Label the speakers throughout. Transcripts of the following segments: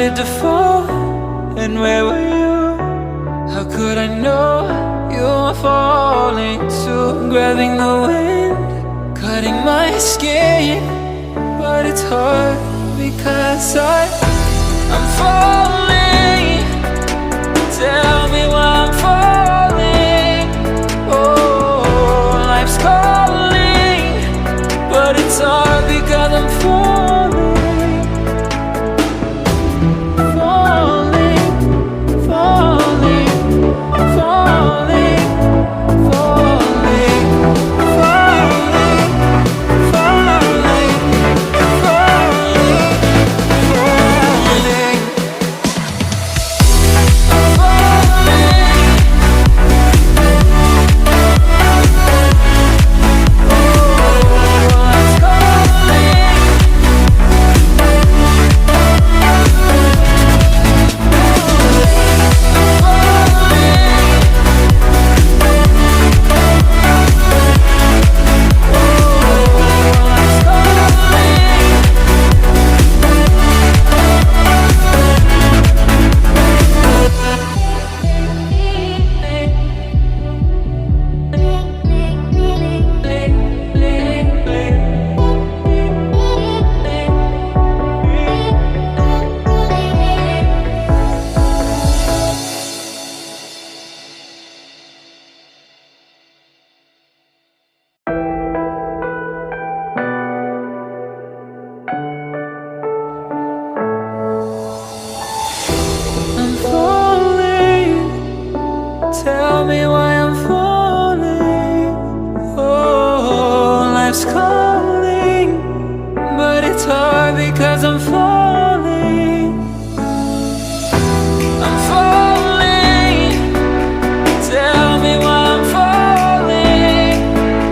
Speaker 1: started to fall, and where were you? How could I know you were falling too? Grabbing the wind, cutting my skin, but it's hard because I'm falling. Tell me why I'm falling. Oh, life's calling, but it's hard because I'm falling. Tell me why I'm falling. Oh, life's calling, but it's hard because I'm falling. I'm falling. Tell me why I'm falling.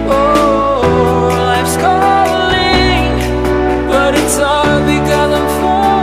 Speaker 1: Oh, life's calling, but it's hard because I'm falling.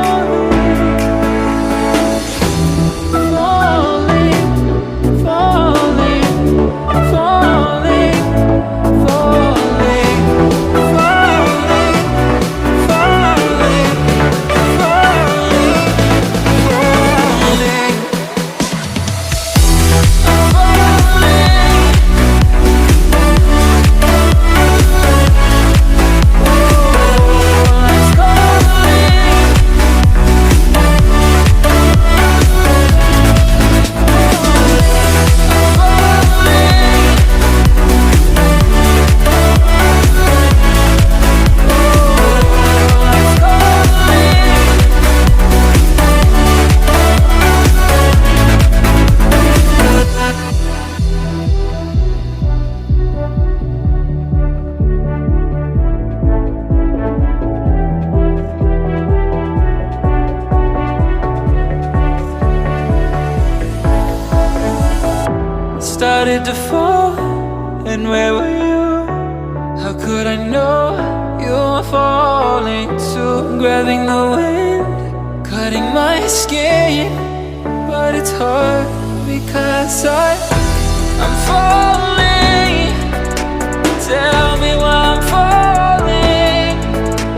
Speaker 1: Started to fall, and where were you? How could I know you were falling too? Grabbing the wind, cutting my skin, but it's hard because I'm falling. Tell me why I'm falling.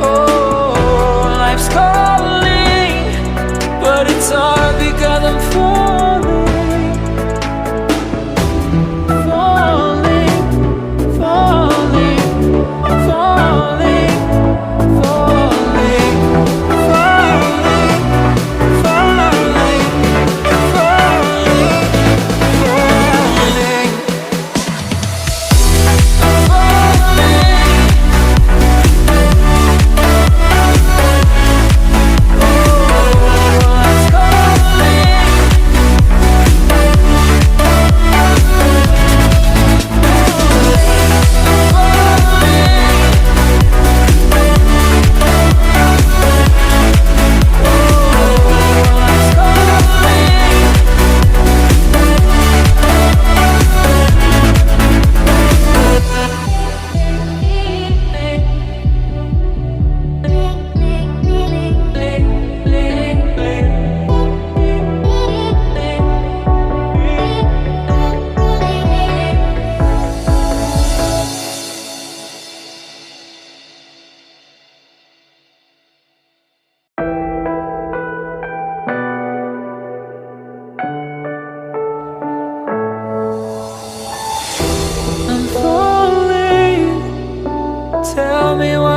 Speaker 1: Oh, life's calling, but it's hard because I'm falling. Tell me why